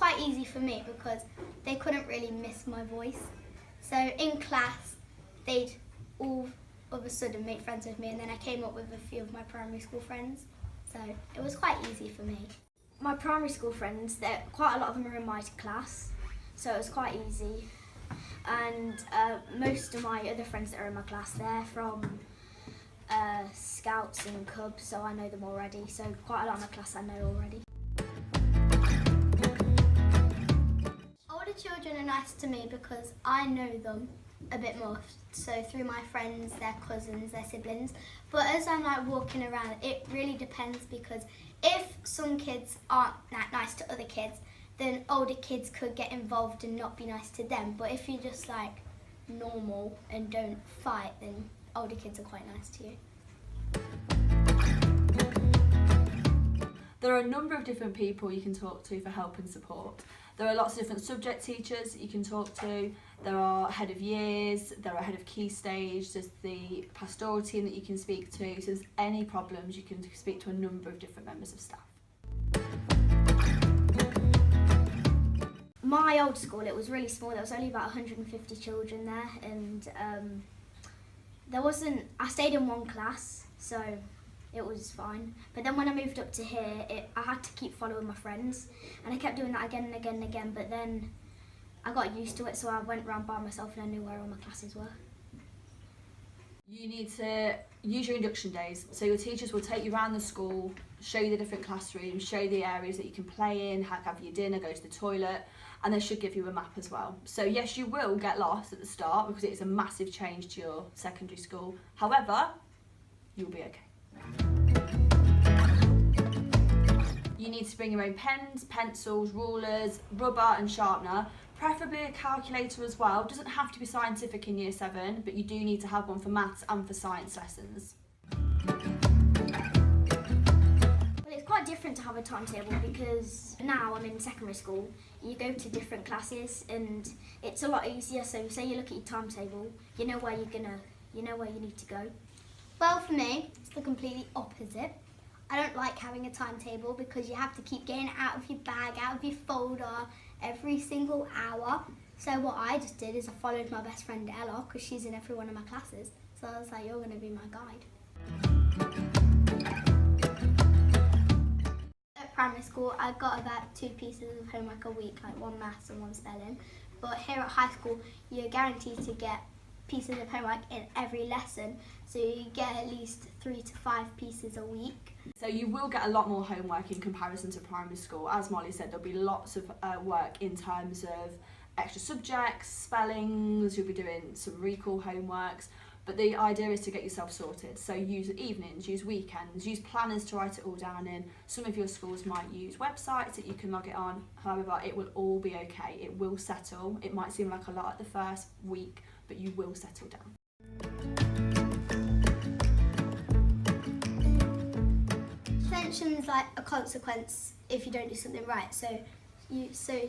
quite easy for me because they couldn't really miss my voice. So in class, they'd all of a sudden make friends with me, and then I came up with a few of my primary school friends. So it was quite easy for me. My primary school friends, quite a lot of them are in my class, so it was quite easy. And most of my other friends that are in my class, they're from Scouts and Cubs, so I know them already. So quite a lot of my class I know already. Older children are nice to me because I know them a bit more, so through my friends, their cousins, their siblings. But as I'm like walking around, it really depends, because if some kids aren't that nice to other kids, then older kids could get involved and not be nice to them. But if you're just like normal and don't fight, then older kids are quite nice to you. There are a number of different people you can talk to for help and support. There are lots of different subject teachers that you can talk to. There are head of years, there are head of key stage, there's the pastoral team that you can speak to. So if there's any problems, you can speak to a number of different members of staff. My old school, it was really small. There was only about 150 children there, and I stayed in one class, so it was fine. But then when I moved up to here, I had to keep following my friends, and I kept doing that again and again and again, but then I got used to it, so I went round by myself and I knew where all my classes were. You need to use your induction days. So your teachers will take you around the school, show you the different classrooms, show you the areas that you can play in, have your dinner, go to the toilet, and they should give you a map as well. So yes, you will get lost at the start because it is a massive change to your secondary school. However, you'll be okay. You need to bring your own pens, pencils, rulers, rubber and sharpener, preferably a calculator as well. It doesn't have to be scientific in year 7, but you do need to have one for maths and for science lessons. Well, it's quite different to have a timetable because now I'm in secondary school. You go to different classes and it's a lot easier. So say you look at your timetable, you know where you need to go. Well, for me, it's the completely opposite. I don't like having a timetable because you have to keep getting it out of your bag, out of your folder every single hour. So what I just did is I followed my best friend Ella because she's in every one of my classes. So I was like, you're going to be my guide. At primary school, I got about 2 pieces of homework a week, like 1 maths and 1 spelling. But here at high school, you're guaranteed to get pieces of homework in every lesson, so you get at least 3 to 5 pieces a week. So you will get a lot more homework in comparison to primary school. As Molly said, there'll be lots of work in terms of extra subjects, spellings, you'll be doing some recall homeworks, but the idea is to get yourself sorted. So use evenings, use weekends, use planners to write it all down in. Some of your schools might use websites that you can log it on. However, it will all be okay. It will settle. It might seem like a lot at the first week, but you will settle down. Suspension's like a consequence if you don't do something right. So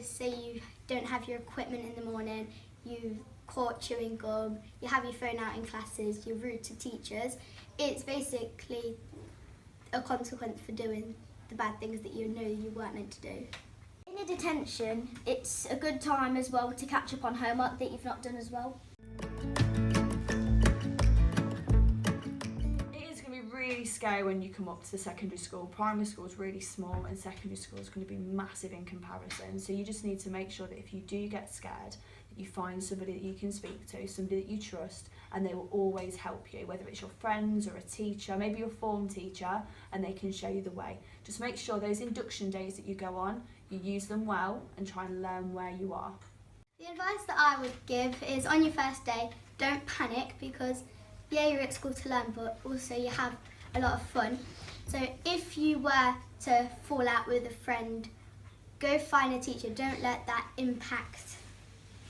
say you don't have your equipment in the morning, you caught chewing gum, you have your phone out in classes, you're rude to teachers. It's basically a consequence for doing the bad things that you know you weren't meant to do. In a detention, it's a good time as well to catch up on homework that you've not done as well. Really scary when you come up to the secondary school. Primary school is really small and secondary school is going to be massive in comparison. So you just need to make sure that if you do get scared, that you find somebody that you can speak to, somebody that you trust, and they will always help you, whether it's your friends or a teacher, maybe your form teacher, and they can show you the way. Just make sure those induction days that you go on, you use them well and try and learn where you are. The advice that I would give is on your first day, don't panic because yeah, you're at school to learn, but also you have a lot of fun. So if you were to fall out with a friend, go find a teacher. Don't let that impact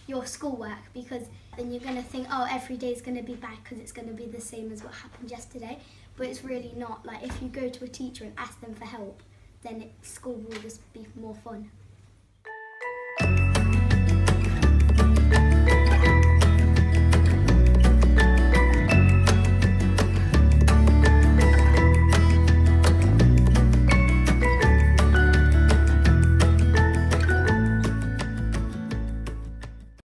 your schoolwork, because then you're going to think, oh, every day is going to be bad because it's going to be the same as what happened yesterday. But it's really not. Like if you go to a teacher and ask them for help, then school will just be more fun.